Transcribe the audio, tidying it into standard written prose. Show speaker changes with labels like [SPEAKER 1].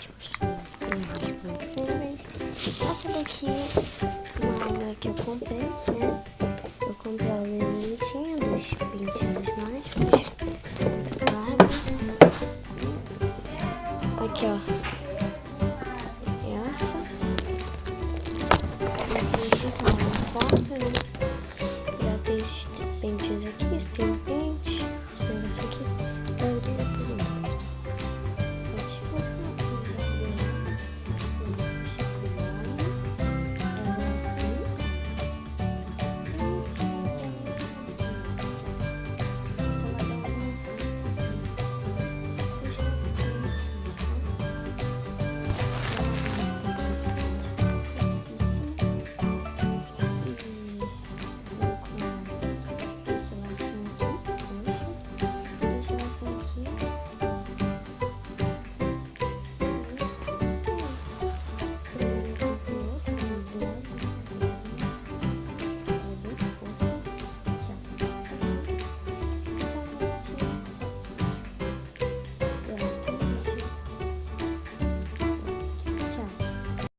[SPEAKER 1] últimos. Essa daqui é uma aula que eu comprei, né? Eu comprei ela bem bonitinha, dos pintinhos mágicos. Aqui, ó. Essa. Aqui, tá uma foto, né? Já tem esses pentinhos aqui, esse tem um